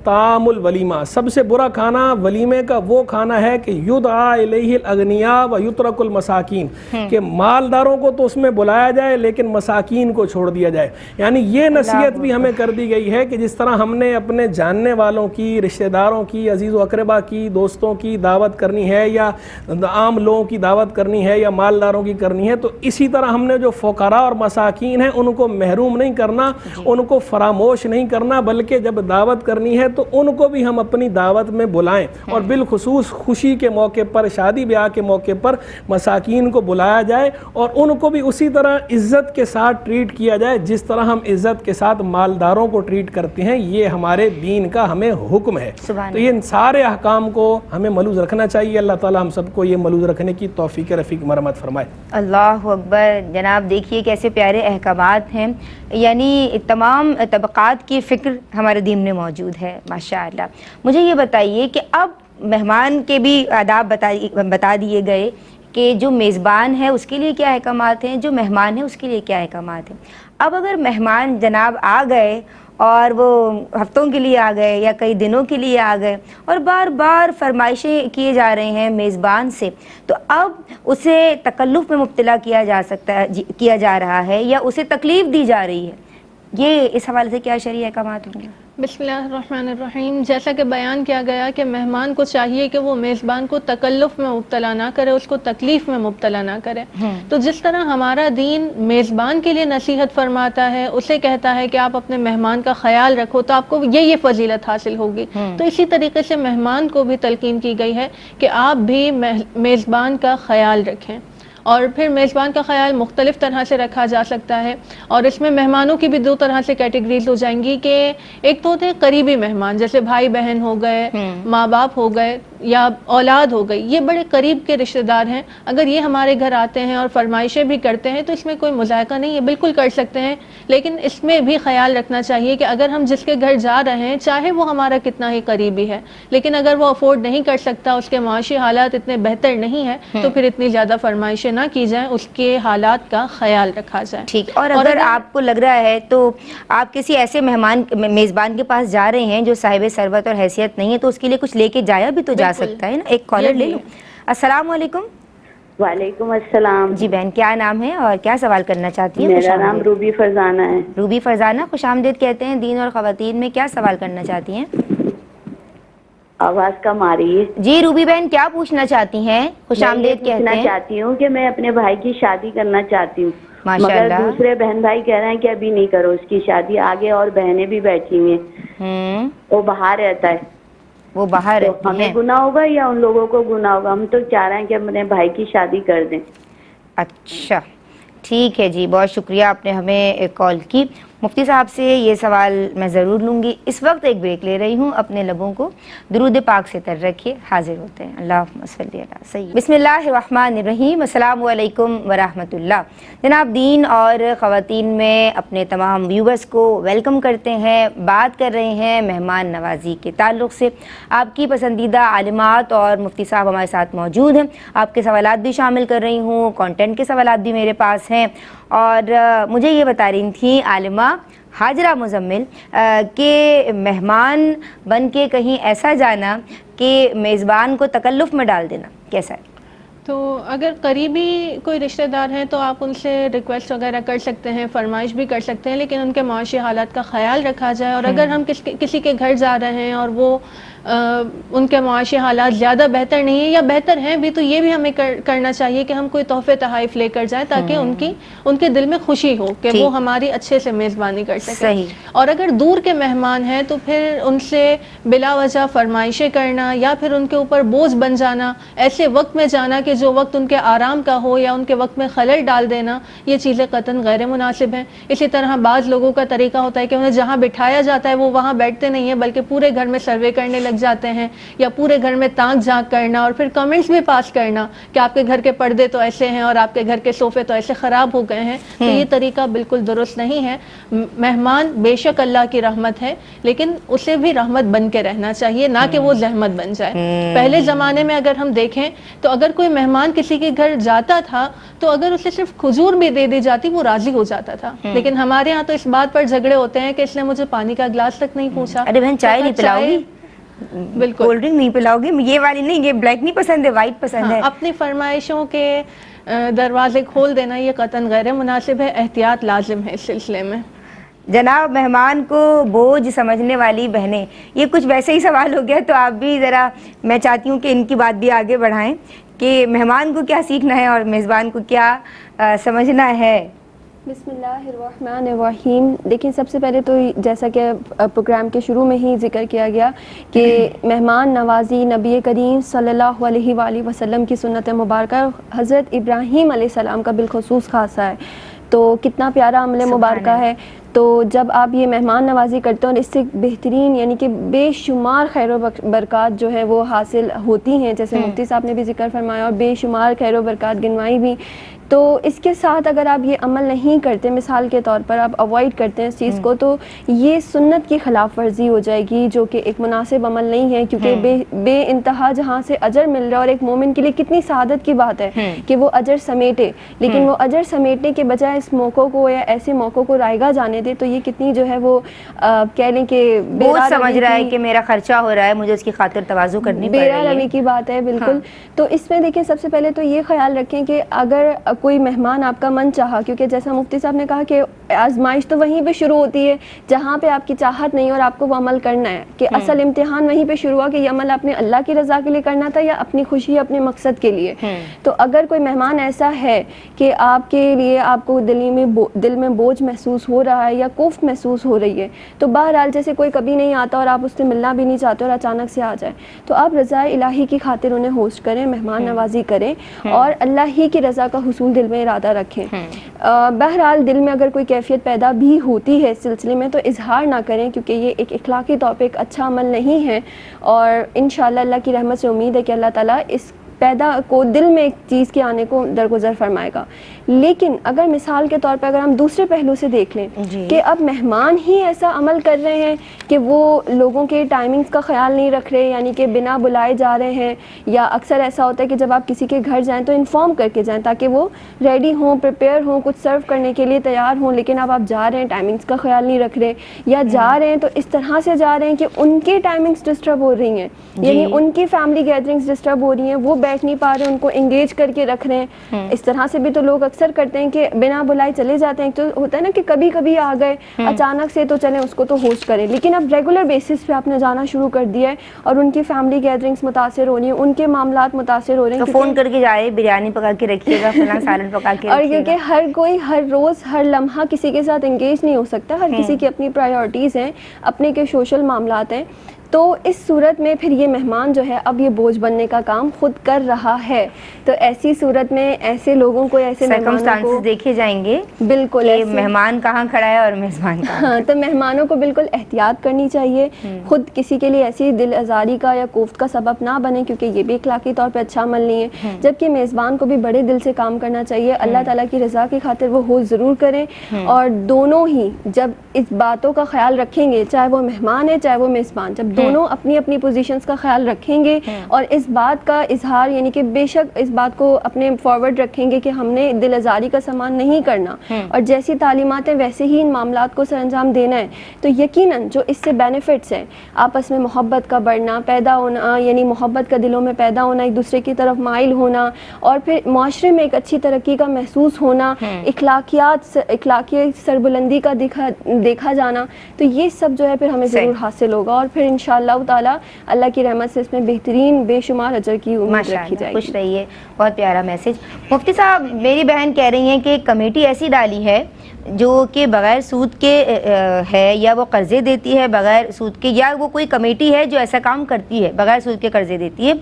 طعام الولیمہ, سب سے برا کھانا ولیمے کا وہ کھانا ہے کہ یدعا الیہ الاغنیاء و یترک المساکین, کہ مالداروں کو تو اس میں بلایا جائے لیکن مساکین کو چھوڑ دیا جائے. یعنی یہ نصیحت بھی ہمیں کر دی گئی ہے کہ جس طرح ہم نے اپنے جاننے والوں کی, رشتہ داروں کی, عزیز و اقربا کی, دوستوں کی دعوت کرنی ہے یا عام لوگوں کی دعوت کرنی ہے یا مالداروں کی کرنی ہے, تو اسی طرح ہم نے جو فقراء اور مساکین ہیں ان کو محروم نہیں کرنا, ان کو فراموش نہیں کرنا, بلکہ جب دعوت کرنی ہے تو ان کو بھی ہم اپنی دعوت میں بلائیں. اور بالخصوص خوشی کے موقع پر, شادی بیاہ کے موقع پر مساکین کو بلایا جائے اور ان کو بھی اسی طرح عزت کے ساتھ ٹریٹ کیا جائے جس طرح ہم عزت کے ساتھ مالداروں کو ٹریٹ کرتے ہیں. یہ ہمارے دین کا ہمیں حکم ہے. تو یہ سارے احکام کو ہمیں ملحوظ رکھنا چاہیے. اللہ تعالی ہم سب کو یہ ملحوظ رکھنے کی توفیق رفیق مرحمت فرمائے. اللہ اکبر. جناب دیکھیے کیسے پیارے احکامات ہیں, یعنی تمام طبقات کی فکر ہمارے دین میں موجود ہے ماشاءاللہ. مجھے یہ بتائیے کہ اب مہمان کے بھی آداب بتا دیے گئے کہ جو میزبان ہے اس کے لیے کیا احکامات ہیں, جو مہمان ہے اس کے لیے کیا احکامات ہیں. اب اگر مہمان جناب آ گئے اور وہ ہفتوں کے لیے آ گئے یا کئی دنوں کے لیے آ گئے اور بار بار فرمائشیں کیے جا رہے ہیں میزبان سے, تو اب اسے تکلف میں مبتلا کیا جا رہا ہے یا اسے تکلیف دی جا رہی ہے, یہ اس حوالے سے کیا شرعی احکامات ہوں گے؟ بسم اللہ الرحمن الرحیم. جیسا کہ بیان کیا گیا کہ مہمان کو چاہیے کہ وہ میزبان کو تکلف میں مبتلا نہ کرے, اس کو تکلیف میں مبتلا نہ کرے. تو جس طرح ہمارا دین میزبان کے لیے نصیحت فرماتا ہے, اسے کہتا ہے کہ آپ اپنے مہمان کا خیال رکھو تو آپ کو یہ فضیلت حاصل ہوگی, تو اسی طریقے سے مہمان کو بھی تلقین کی گئی ہے کہ آپ بھی میزبان کا خیال رکھیں. اور پھر میزبان کا خیال مختلف طرح سے رکھا جا سکتا ہے, اور اس میں مہمانوں کی بھی 2 طرح سے کیٹیگریز ہو جائیں گی کہ ایک تو ہوتے ہیں قریبی مہمان, جیسے بھائی بہن ہو گئے, ماں باپ ہو گئے یا اولاد ہو گئی, یہ بڑے قریب کے رشتہ دار ہیں. اگر یہ ہمارے گھر آتے ہیں اور فرمائشیں بھی کرتے ہیں تو اس میں کوئی مذائقہ نہیں ہے, بالکل کر سکتے ہیں. لیکن اس میں بھی خیال رکھنا چاہیے کہ اگر ہم جس کے گھر جا رہے ہیں چاہے وہ ہمارا کتنا ہی قریبی ہے, لیکن اگر وہ افورڈ نہیں کر سکتا, اس کے معاشی حالات اتنے بہتر نہیں ہیں, تو پھر اتنی زیادہ فرمائشیں نہ کی جائیں, اس کے حالات کا خیال رکھا جائے. ٹھیک. اور اگر آپ کو لگ رہا ہے تو آپ کسی ایسے میزبان کے پاس جا رہے ہیں جو صاحب ثروت اور حیثیت نہیں ہے, تو اس کے لیے کچھ لے کے جایا بھی تو جا سکتا ہے نا. ایک کالر لے لو. السلام علیکم. وعلیکم السلام. جی بہن, کیا نام ہے اور کیا سوال کرنا چاہتی ہیں؟ میرا نام روبی فرزانہ ہے. روبی فرزانہ, خوش آمدید کہتے ہیں. دین اور خواتین میں کیا سوال کرنا چاہتی ہیں؟ آواز کم آ رہی ہے. جی روبی بہن, کیا پوچھنا چاہتی ہیں؟ خوش آمدید کہتے ہیں. میں چاہتی ہوں کہ میں اپنے بھائی کی شادی کرنا چاہتی ہوں, مگر دوسرے بہن بھائی کہہ رہے ہیں کہ ابھی نہیں کرو اس کی شادی, آگے اور بہنیں بھی بیٹھی ہوئی ہیں, وہ باہر رہتا ہے. وہ باہر رہتی ہیں. ہمیں گناہ ہوگا یا ان لوگوں کو گناہ ہوگا؟ ہم تو چاہ رہے ہیں کہ اپنے بھائی کی شادی کر دیں. اچھا ٹھیک ہے جی, بہت شکریہ آپ نے ہمیں کال کی. مفتی صاحب سے یہ سوال میں ضرور لوں گی. اس وقت ایک بریک لے رہی ہوں, اپنے لبوں کو درود پاک سے تر رکھیے. حاضر ہوتے ہیں. اللہم صلی علی سیدنا. بسم اللہ الرحمن الرحیم. السلام علیکم ورحمۃ اللہ. جناب, دین اور خواتین میں اپنے تمام ویورز کو ویلکم کرتے ہیں. بات کر رہے ہیں مہمان نوازی کے تعلق سے. آپ کی پسندیدہ عالمات اور مفتی صاحب ہمارے ساتھ موجود ہیں. آپ کے سوالات بھی شامل کر رہی ہوں, کانٹینٹ کے سوالات بھی میرے پاس ہیں. اور مجھے یہ بتا رہی تھیں عالمہ ہاجرہ مزمل کہ مہمان بن کے کہیں ایسا جانا کہ میزبان کو تکلف میں ڈال دینا کیسا ہے؟ تو اگر قریبی کوئی رشتہ دار ہیں تو آپ ان سے ریکویسٹ وغیرہ کر سکتے ہیں, فرمائش بھی کر سکتے ہیں, لیکن ان کے معاشی حالات کا خیال رکھا جائے. اور اگر ہم کسی کے گھر جا رہے ہیں اور وہ ان کے معاشی حالات زیادہ بہتر نہیں ہیں یا بہتر ہیں بھی, تو یہ بھی ہمیں کرنا چاہیے کہ ہم کوئی تحفے تحائف لے کر جائیں تاکہ ان کے دل میں خوشی ہو کہ وہ ہماری اچھے سے میزبانی کر سکیں. اور اگر دور کے مہمان ہیں تو پھر ان سے بلا وجہ فرمائشیں کرنا یا پھر ان کے اوپر بوجھ بن جانا, ایسے وقت میں جانا کہ جو وقت ان کے آرام کا ہو یا ان کے وقت میں خلل ڈال دینا, یہ چیزیں قطعاً غیر مناسب ہیں. اسی طرح بعض لوگوں کا طریقہ ہوتا ہے کہ انہیں جہاں بٹھایا جاتا ہے وہ وہاں بیٹھتے نہیں ہیں بلکہ پورے گھر میں سروے کرنے لگ جاتے ہیں یا پورے گھر میں تانک جھانک کرنا اور پھر کمنٹس بھی پاس کرنا کہ آپ کے گھر کے پردے تو ایسے ہیں اور آپ کے گھر کے صوفے تو ایسے خراب ہو گئے ہیں. تو یہ طریقہ بالکل درست نہیں ہے. مہمان بے شک اللہ کی رحمت ہے, لیکن اسے بھی رحمت بن کے رہنا چاہیے, نہ کہ وہ زحمت بن جائے. پہلے زمانے میں اگر ہم دیکھیں تو اگر کوئی مہمان کسی کے گھر جاتا تھا تو اگر اسے صرف کھجور بھی دے دی جاتی وہ راضی ہو جاتا تھا. لیکن ہمارے ہاں تو اس بات پر جھگڑے ہوتے ہیں کہ اس نے مجھے پانی کا گلاس تک نہیں پوچھا. ارے بہن, چائے نہیں پلاؤ گی؟ بالکل. کولڈ ڈرنک نہیں پلاؤ گی؟ یہ والی نہیں, یہ بلیک نہیں پسند ہے, وائٹ پسند ہے. اپنی فرمائشوں کے دروازے کھول دینا یہ قطعاً غیر مناسب ہے. احتیاط لازم ہے اس سلسلے میں. جناب, مہمان کو بوجھ سمجھنے والی بہنیں, یہ کچھ ویسے ہی سوال ہو گیا, تو آپ بھی ذرا, میں چاہتی ہوں کہ ان کی بات بھی آگے بڑھائیں کہ مہمان کو کیا سیکھنا ہے اور میزبان کو کیا سمجھنا ہے. بسم اللہ الرحمن الرحیم. دیکھیں, سب سے پہلے تو جیسا کہ پروگرام کے شروع میں ہی ذکر کیا گیا کہ مہمان نوازی نبی کریم صلی اللہ علیہ وآلہ وسلم کی سنت مبارکہ, حضرت ابراہیم علیہ السلام کا بالخصوص خاصہ ہے. تو کتنا پیارا عمل مبارکہ ہے. تو جب آپ یہ مہمان نوازی کرتے ہیں اور اس سے بہترین یعنی کہ بے شمار خیر و برکات جو ہیں وہ حاصل ہوتی ہیں, جیسے مفتی صاحب نے بھی ذکر فرمایا اور بے شمار خیر و برکات گنوائی بھی. تو اس کے ساتھ اگر آپ یہ عمل نہیں کرتے, مثال کے طور پر آپ اوائڈ کرتے ہیں اس چیز کو, تو یہ سنت کی خلاف ورزی ہو جائے گی, جو کہ ایک مناسب عمل نہیں ہے. کیونکہ بے انتہا جہاں سے اجر مل رہا ہے, اور ایک مومن کے لیے کتنی سعادت کی بات ہے کہ وہ اجر سمیٹے, لیکن وہ اجر سمیٹنے کے بجائے اس موقع کو یا ایسے موقع کو رائگاں جانے دے, تو یہ کتنی جو ہے وہ کہہ لیں کہ بوجھ سمجھ رہا ہے کہ میرا خرچہ ہو رہا ہے, مجھے اس کی خاطر تواضع کرنی پڑ رہی ہے. بیرا روی کی بات ہے بالکل. تو اس میں دیکھیں, سب سے پہلے تو یہ خیال رکھیں کہ اگر کوئی مہمان آپ کا من چاہا, کیونکہ جیسا مفتی صاحب نے کہا کہ آزمائش تو وہیں پہ شروع ہوتی ہے جہاں پہ آپ کی چاہت نہیں اور آپ کو وہ عمل کرنا ہے, کہ اصل امتحان وہیں پہ شروع ہوا کہ یہ عمل آپ نے اللہ کی رضا کے لیے کرنا تھا یا اپنی خوشی اپنے مقصد کے لیے. تو اگر کوئی مہمان ایسا ہے کہ آپ کے لیے آپ کو دل میں بوجھ محسوس ہو رہا ہے یا کوفت محسوس ہو رہی ہے, تو بہرحال جیسے کوئی کبھی نہیں آتا اور آپ اس سے ملنا بھی نہیں چاہتے اور اچانک سے آ جائے, تو آپ رضا الہی کی خاطر انہیں ہوسٹ کریں, مہمان نوازی کریں اور اللہ ہی کی رضا کا حصول دل میں ارادہ رکھیں. بہرحال دل میں اگر کوئی کیفیت پیدا بھی ہوتی ہے اس سلسلے میں تو اظہار نہ کریں, کیونکہ یہ ایک اخلاقی طور پہ ایک اچھا عمل نہیں ہے. اور انشاءاللہ اللہ کی رحمت سے امید ہے کہ اللہ تعالیٰ اس پیدا کو دل میں ایک چیز کے آنے کو درگزر فرمائے گا. لیکن اگر مثال کے طور پہ اگر ہم دوسرے پہلو سے دیکھ لیں کہ اب مہمان ہی ایسا عمل کر رہے ہیں کہ وہ لوگوں کے ٹائمنگز کا خیال نہیں رکھ رہے, یعنی کہ بنا بلائے جا رہے ہیں, یا اکثر ایسا ہوتا ہے کہ جب آپ کسی کے گھر جائیں تو انفارم کر کے جائیں تاکہ وہ ریڈی ہوں, پریپیئر ہوں, کچھ سرو کرنے کے لیے تیار ہوں, لیکن اب آپ جا رہے ہیں ٹائمنگز کا خیال نہیں رکھ رہے, یا جا رہے ہیں تو اس طرح سے جا رہے ہیں کہ ان کے ٹائمنگز ڈسٹرب ہو رہی ہیں, یعنی ان کی فیملی گیدرنگز ڈسٹرب ہو رہی ہیں, وہ بیٹھ نہیں پا رہے, ان کو انگیج کر کے رکھ رہے ہیں. اس طرح سے بھی تو لوگ اکثر کرتے ہیں کہ بنا بلائے چلے جاتے ہیں. تو ہوتا ہے نا کہ کبھی کبھی آ گئے اچانک سے, تو چلیں اس کو تو ہوسٹ کریں, لیکن اب ریگولر بیسس پہ آپ نے جانا شروع کر دیا ہے اور ان کی فیملی گیدرنگز متاثر ہو رہی ہیں, ان کے معاملات متاثر ہو رہے ہیں. فون کر کے جائے, بریانی پکا کے رکھیے گا, فلاں سالن پکا کے اور کیونکہ ہر کوئی ہر روز ہر لمحہ کسی کے ساتھ انگیج نہیں ہو سکتا, ہر کسی کی اپنی پرائیورٹیز ہیں, اپنے کے سوشل معاملات ہیں. تو اس صورت میں پھر یہ مہمان جو ہے اب یہ بوجھ بننے کا کام خود کر رہا ہے. تو ایسی صورت میں ایسے لوگوں کو, ایسے مہمانوں کو دیکھے جائیں گے بالکل مہمان کہاں کھڑا ہے اور میزبان کہاں. ہاں, تو مہمانوں کو بالکل احتیاط کرنی چاہیے, خود کسی کے لیے ایسی دل آزاری کا یا کوفت کا سبب نہ بنے, کیونکہ یہ بھی اخلاقی طور پہ اچھا عمل نہیں ہے. جبکہ میزبان کو بھی بڑے دل سے کام کرنا چاہیے, اللہ تعالیٰ کی رضا کی خاطر وہ ہو ضرور کریں. اور دونوں ہی جب اس باتوں کا خیال رکھیں گے, چاہے وہ مہمان ہے چاہے وہ میزبان, جب دونوں اپنی اپنی پوزیشنز کا خیال رکھیں گے اور اس بات کا اظہار, یعنی کہ بے شک اس بات کو اپنے فارورڈ رکھیں گے کہ ہم نے دل آزاری کا سامان نہیں کرنا اور جیسی تعلیمات ہیں ویسے ہی ان معاملات کو سر انجام دینا ہے, تو یقیناً جو اس سے بینیفٹس ہیں, آپس میں محبت کا بڑھنا, پیدا ہونا, یعنی محبت کا دلوں میں پیدا ہونا, ایک دوسرے کی طرف مائل ہونا, اور پھر معاشرے میں ایک اچھی ترقی کا محسوس ہونا, اخلاقی سربلندی کا دیکھا جانا, تو یہ سب جو ہے پھر ہمیں ضرور حاصل ہوگا. اور پھر انشاءاللہ تعالیٰ اللہ کی رحمت سے اس میں بہترین بے شمار اجر کی امید رکھی جائے گی. خوش رہیے, بہت پیارا میسج. مفتی صاحب, میری بہن کہہ رہی ہیں کہ ایک کمیٹی ایسی ڈالی ہے جو کہ بغیر سود کے ہے, یا وہ قرضے دیتی ہے بغیر سود کے, یا وہ کوئی کمیٹی ہے جو ایسا کام کرتی ہے بغیر سود کے قرضے دیتی ہے,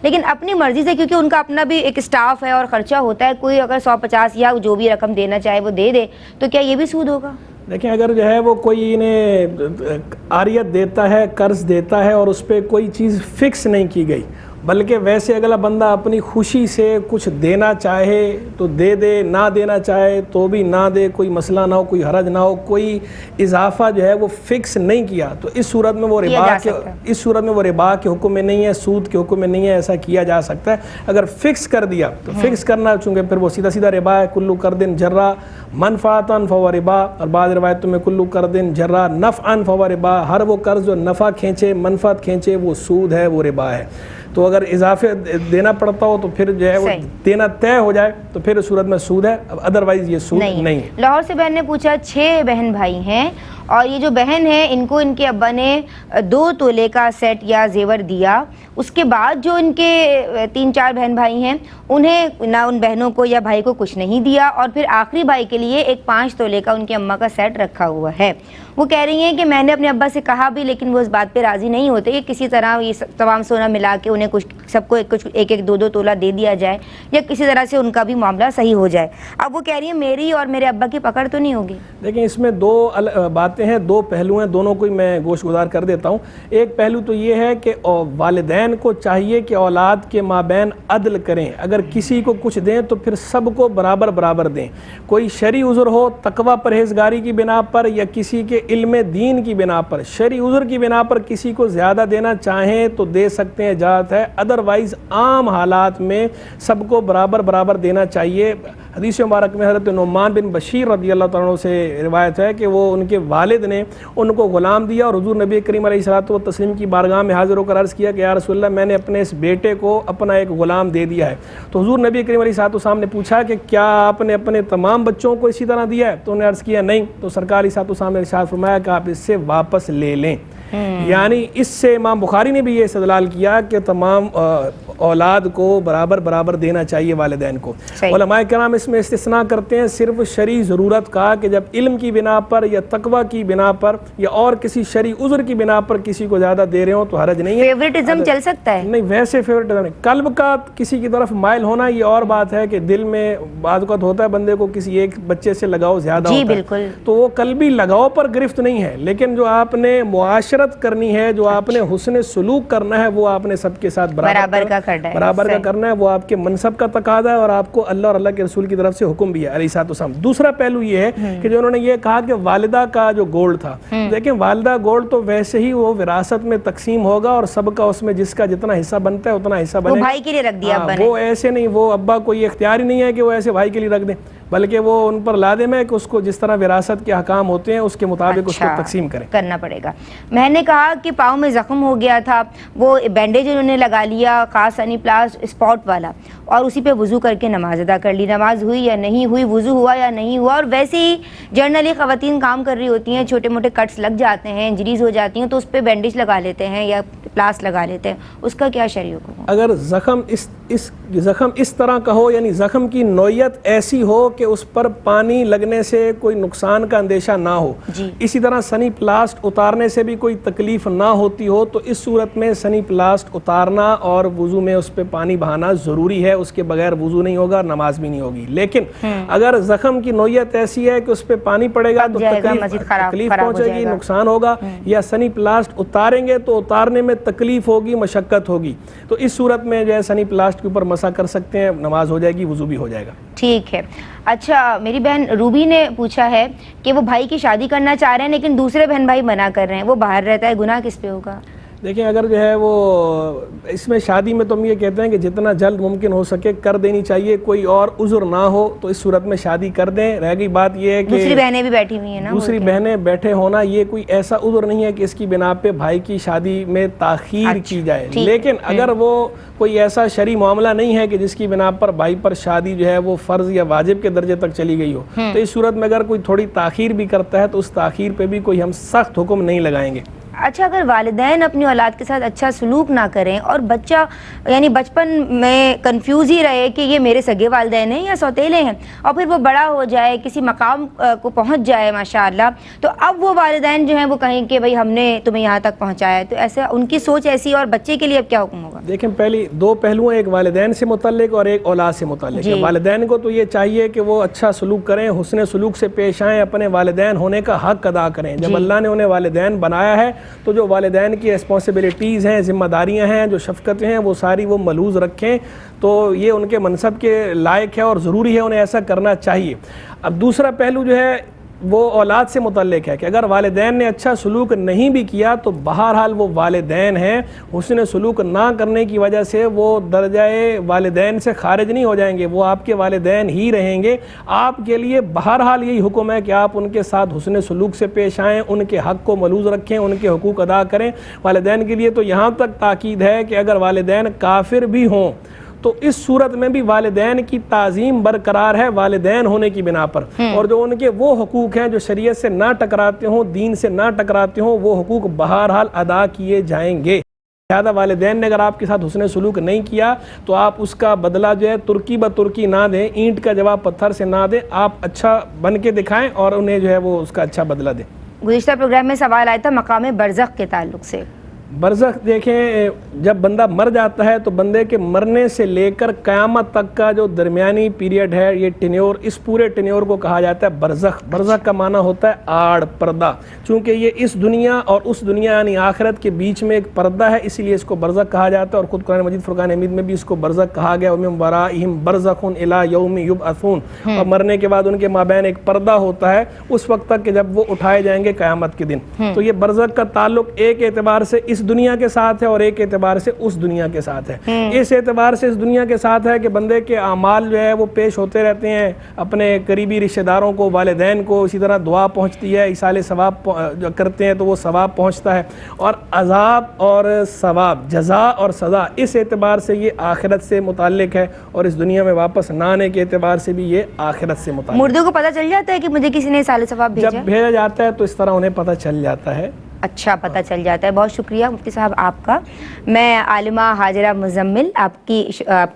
لیکن اپنی مرضی سے, کیونکہ ان کا اپنا بھی ایک اسٹاف ہے اور خرچہ ہوتا ہے, کوئی اگر 150 یا جو بھی رقم دینا چاہے وہ دے دے, تو کیا یہ بھی سود ہوگا؟ دیکھیں, اگر جو ہے وہ کوئی انہیں عاریت دیتا ہے, قرض دیتا ہے, اور اس پہ کوئی چیز فکس نہیں کی گئی, بلکہ ویسے اگلا بندہ اپنی خوشی سے کچھ دینا چاہے تو دے دے, نہ دینا چاہے تو بھی نہ دے, کوئی مسئلہ نہ ہو, کوئی حرج نہ ہو, کوئی اضافہ جو ہے وہ فکس نہیں کیا, تو اس صورت میں وہ ربا کے حکم میں نہیں ہے, سود کے حکم میں نہیں ہے. ایسا کیا جا سکتا ہے. اگر فکس کر دیا تو فکس کرنا, چونکہ پھر وہ سیدھا سیدھا ربا ہے. کلو قرض جرا منفعتاً فہو ربا, اور بعض روایتوں میں کلو قرض جرا نفعاً فہو ربا, ہر وہ قرض جو نفع کھینچے, منفعت کھینچے, وہ سود ہے, وہ ربا ہے. تو اگر اضافے دینا پڑتا ہو تو پھر جو ہے وہ دینا طے ہو جائے تو پھر اس صورت میں سود ہے, ادروائز یہ سود نہیں ہے. لاہور سے بہن نے پوچھا, 6 بہن بھائی ہیں اور یہ جو بہن ہے ان کو ان کے ابا نے 2 تولے کا سیٹ یا زیور دیا, اس کے بعد جو ان کے 3-4 بہن بھائی ہیں انہیں نہ ان بہنوں کو یا بھائی کو کچھ نہیں دیا, اور پھر آخری بھائی کے لیے ایک 5 تولے کا ان کے اماں کا سیٹ رکھا ہوا ہے. وہ کہہ رہی ہیں کہ میں نے اپنے ابا سے کہا بھی, لیکن وہ اس بات پہ راضی نہیں ہوتے کہ کسی طرح یہ تمام سونا ملا کے انہیں کچھ سب کو ایک 2 تولہ دے دیا جائے, یا کسی طرح سے ان کا بھی معاملہ صحیح ہو جائے. اب وہ کہہ رہی ہیں میری اور میرے ابا کی پکڑ تو نہیں ہوگی. لیکن اس میں 2 باتیں ہیں, 2 پہلو ہیں, دونوں کو میں گوش گزار کر دیتا ہوں. ایک پہلو تو یہ ہے کہ والدین کو چاہیے کہ اولاد کے مابین عدل کریں, اگر کسی کو کچھ دیں تو پھر سب کو برابر دیں. کوئی شرعی عذر ہو, تقوی پرہیزگاری کی بنا پر یا کسی کے علم دین کی بنا پر, شرعی عذر کی بنا پر کسی کو زیادہ دینا چاہیں تو دے سکتے ہیں, اجازت ہے. ادروائز عام حالات میں سب کو برابر دینا چاہیے. حدیث مبارک میں حضرت نعمان بن بشیر رضی اللہ تعالیٰ عنہ سے روایت ہے کہ وہ ان کے والد نے ان کو غلام دیا, اور حضور نبی کریم علیہ الصلوۃ والتسلیم کی بارگاہ میں حاضر ہو کر عرض کیا کہ یا رسول اللہ, میں نے اپنے اس بیٹے کو اپنا ایک غلام دے دیا ہے. تو حضور نبی کریم علیہ الصلوۃ والسلام نے پوچھا کہ کیا آپ نے اپنے تمام بچوں کو اسی طرح دیا ہے؟ تو انہوں نے عرض کیا نہیں. تو سرکار علیہ الصلوۃ والسلام نے ارشاد فرمایا کہ آپ اس سے واپس لے لیں. یعنی اس سے امام بخاری نے بھی یہ استدلال کیا کہ تمام اولاد کو برابر دینا چاہیے والدین کو. علماء کرام اس میں استثناء کرتے ہیں صرف شرعی ضرورت کا, کہ جب علم کی بنا پر یا تقوی کی بنا پر یا اور کسی شرعی عذر کی بنا پر کسی کو زیادہ دے رہے ہوں تو حرج نہیں ہے. فیورٹزم چل سکتا ہے؟ نہیں, ویسے فیورٹزم نہیں. قلب کا کسی کی طرف مائل ہونا یہ اور بات ہے کہ دل میں بعض اوقات ہوتا ہے بندے کو کسی ایک بچے سے لگاؤ زیادہ ہوتا ہے, بالکل, تو وہ قلبی لگاؤ پر گرفت نہیں ہے, لیکن جو آپ نے معاشرت کرنی ہے, جو آپ نے حسن سلوک کرنا ہے, وہ آپ نے سب کے ساتھ برابر کا کرنا ہے. وہ آپ کے منصب کا تقاضا ہے اور آپ کو اللہ اور اللہ کے رسول کی طرف سے حکم بھی ہے علیہ الصلوۃ والسلام. دوسرا پہلو یہ ہے کہ جو انہوں نے یہ کہا کہ والدہ کا جو گولڈ تھا, دیکھیں والدہ گولڈ تو ویسے ہی وہ وراثت میں تقسیم ہوگا اور سب کا اس میں جس کا جتنا حصہ بنتا ہے اتنا حصہ بنے گا. وہ بھائی کے لیے رکھ دیا ابا نے, وہ ایسے نہیں, وہ ابا کو یہ اختیار ہی نہیں ہے کہ وہ ایسے بھائی کے لیے رکھ دیں, بلکہ وہ ان پر لازم ہے کہ اس کو جس طرح وراثت کے احکام ہوتے ہیں اس کے مطابق اس کو تقسیم کرنا پڑے گا. میں نے کہا کہ پاؤں میں زخم ہو گیا تھا, وہ بینڈیج انہوں نے لگا لیا خاص سنی پلاس اسپاٹ والا, اور اسی پہ وضو کر کے نماز ادا کر لی. نماز ہوئی یا نہیں ہوئی, وضو ہوا یا نہیں ہوا, اور ویسے ہی جنرلی خواتین کام کر رہی ہوتی ہیں, چھوٹے موٹے کٹس لگ جاتے ہیں, انجریز ہو جاتی ہیں, تو اس پہ بینڈیج لگا لیتے ہیں یا پلاس لگا لیتے ہیں، اس کا کیا شرعی حکم ہو؟ اگر زخم اس طرح کا ہو، یعنی زخم کی نوعیت ایسی ہو کہ اس پر پانی لگنے سے کوئی نقصان کا اندیشہ نہ ہو، اسی طرح سنی پلاسٹ اتارنے سے بھی کوئی تکلیف نہ ہوتی ہو، تو اس صورت میں سنی پلاسٹ اتارنا اور وضو میں اس پہ پانی بہانا ضروری ہے، اس کے بغیر وضو نہیں ہوگا، نماز بھی نہیں ہوگی۔ لیکن اگر زخم کی نوعیت ایسی ہے کہ اس پہ پانی پڑے گا تو تکلیف پہنچے گی، نقصان ہوگا، یا سنی پلاسٹ اتاریں گے تو اتارنے میں تکلیف ہوگی، مشقت ہوگی، تو اس صورت میں جو ہے سنی پلاسٹ کے اوپر مسح کر سکتے ہیں، نماز ہو جائے گی، وضو بھی ہو جائے گا۔ ٹھیک ہے۔ اچھا، میری بہن روبی نے پوچھا ہے کہ وہ بھائی کی شادی کرنا چاہ رہے ہیں لیکن دوسرے بہن بھائی منع کر رہے ہیں، وہ باہر رہتا ہے، گناہ کس پہ ہوگا؟ دیکھیں، اگر جو ہے وہ اس میں شادی میں تو ہم یہ کہتے ہیں کہ جتنا جلد ممکن ہو سکے کر دینی چاہیے، کوئی اور عذر نہ ہو تو اس صورت میں شادی کر دیں۔ رہ گئی بات یہ ہے کہ دوسری بہنیں بھی بیٹھی ہوئی ہیں نا، دوسری بہنیں بیٹھے ہونا یہ کوئی ایسا عذر نہیں ہے کہ اس کی بنا پہ بھائی کی شادی میں تاخیر کی جائے، لیکن اگر وہ کوئی ایسا شرعی معاملہ نہیں ہے کہ جس کی بنا پر بھائی پر شادی جو ہے وہ فرض یا واجب کے درجے تک چلی گئی ہو، تو اس صورت میں اگر کوئی تھوڑی تاخیر بھی کرتا ہے تو اس تاخیر پہ بھی کوئی ہم سخت حکم نہیں لگائیں گے۔ اچھا، اگر والدین اپنی اولاد کے ساتھ اچھا سلوک نہ کریں اور بچہ یعنی بچپن میں کنفیوز ہی رہے کہ یہ میرے سگے والدین ہیں یا سوتیلے ہیں، اور پھر وہ بڑا ہو جائے، کسی مقام کو پہنچ جائے ماشاءاللہ، تو اب وہ والدین جو ہیں وہ کہیں کہ بھئی ہم نے تمہیں یہاں تک پہنچایا، تو ایسا ان کی سوچ ایسی، اور بچے کے لیے اب کیا حکم ہوگا؟ دیکھیں، پہلی دو پہلو ہیں، ایک والدین سے متعلق اور ایک اولاد سے متعلق ہے۔ والدین کو تو یہ چاہیے کہ وہ اچھا سلوک کریں، حسن سلوک سے پیش آئیں، اپنے والدین ہونے کا حق ادا کریں۔ جب اللہ نے انہیں والدین بنایا ہے تو جو والدین کی ریسپانسبلٹیز ہیں، ذمہ داریاں ہیں، جو شفقتیں ہیں، وہ ساری وہ ملحوظ رکھیں، تو یہ ان کے منصب کے لائق ہے اور ضروری ہے، انہیں ایسا کرنا چاہیے۔ اب دوسرا پہلو جو ہے وہ اولاد سے متعلق ہے کہ اگر والدین نے اچھا سلوک نہیں بھی کیا تو بہرحال وہ والدین ہیں، حسن سلوک نہ کرنے کی وجہ سے وہ درجہ والدین سے خارج نہیں ہو جائیں گے، وہ آپ کے والدین ہی رہیں گے۔ آپ کے لیے بہرحال یہی حکم ہے کہ آپ ان کے ساتھ حسن سلوک سے پیش آئیں، ان کے حق کو ملحوظ رکھیں، ان کے حقوق ادا کریں۔ والدین کے لیے تو یہاں تک تاکید ہے کہ اگر والدین کافر بھی ہوں تو اس صورت میں بھی والدین کی تعظیم برقرار ہے والدین ہونے کی بنا پر، اور جو ان کے وہ حقوق ہیں جو شریعت سے نہ ٹکراتے ہوں، دین سے نہ ٹکراتے ہوں، وہ حقوق بہرحال ادا کیے جائیں گے۔ لہذا والدین نے اگر آپ کے ساتھ حسن سلوک نہیں کیا تو آپ اس کا بدلہ جو ہے ترکی بترکی نہ دیں، اینٹ کا جواب پتھر سے نہ دیں، آپ اچھا بن کے دکھائیں اور انہیں جو ہے وہ اس کا اچھا بدلہ دیں۔ گزشتہ پروگرام میں سوال آیا تھا مقام برزخ کے تعلق سے۔ برزخ دیکھیں، جب بندہ مر جاتا ہے تو بندے کے مرنے سے لے کر قیامت تک کا جو درمیانی پیریڈ ہے، یہ ٹینیور، اس پورے ٹینیور کو کہا جاتا ہے برزخ۔ برزخ کا معنی ہوتا ہے آڑ، پردہ۔ چونکہ یہ اس دنیا اور اس دنیا یعنی آخرت کے بیچ میں ایک پردہ ہے، اسی لیے اس کو برزخ کہا جاتا ہے، اور خود قرآن مجید فرقان حمید میں بھی اس کو برزخ کہا گیا، وَمِن وَرَائِهِمْ بَرْزَخٌ إِلَىٰ يَوْمِ يُبْعَثُونَ، اور مرنے کے بعد ان کے مابین ایک پردہ ہوتا ہے اس وقت تک کہ جب وہ اٹھائے جائیں گے قیامت کے دن۔ تو یہ برزخ کا تعلق ایک اعتبار سے اس دنیا کے ساتھ ہے اور ایک اعتبار سے اس دنیا کے ساتھ ہے۔ اس اعتبار سے اس دنیا کے ساتھ ہے کہ بندے کے اعمال جو ہے وہ پیش ہوتے رہتے ہیں، اپنے قریبی رشتہ داروں کو، والدین کو، اسی طرح دعا پہنچتی ہے، ایصال ثواب جو کرتے ہیں تو وہ ثواب پہنچتا ہے، اور عذاب اور ثواب، جزا اور سزا، اس اعتبار سے یہ آخرت سے متعلق ہے، اور اس دنیا میں واپس نہ آنے کے اعتبار سے بھی یہ آخرت سے متعلق ہے۔ مردوں کو پتہ چل جاتا ہے کہ مجھے کسی نے ایصال ثواب بھیجا؟ جب بھیجا جاتا ہے تو اس طرح انہیں پتہ چل جاتا ہے۔ اچھا، پتہ چل جاتا ہے۔ بہت شکریہ مفتی صاحب آپ کا۔ میں عالمہ ہاجرہ مزمل آپ کی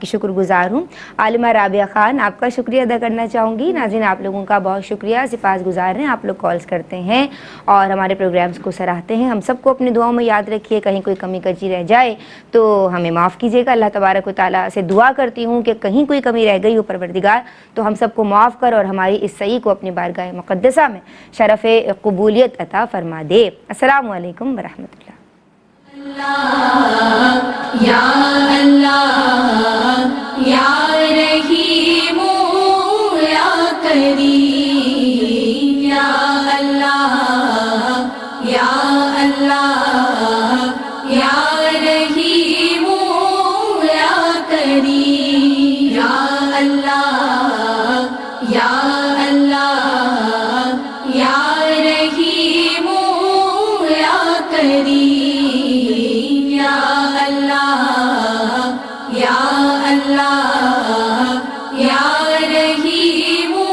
شکر گزار ہوں۔ عالمہ رابعہ خان، آپ کا شکریہ ادا کرنا چاہوں گی۔ ناظرین، آپ لوگوں کا بہت شکریہ، سپاس گزار ہیں، آپ لوگ کالز کرتے ہیں اور ہمارے پروگرامز کو سراہتے ہیں۔ ہم سب کو اپنی دعاؤں میں یاد رکھیے، کہیں کوئی کمی کجی رہ جائے تو ہمیں معاف کیجیے گا۔ اللہ تبارک و تعالیٰ سے دعا کرتی ہوں کہ کہیں کوئی کمی رہ گئی ہو پروردگار تو ہم سب کو معاف کر اور ہماری اس صحیح کو اپنی بارگاہ مقدسہ میں شرف قبولیت عطا فرما دے۔ السلام علیکم ورحمۃ اللہ۔ اللہ یا اللہ یا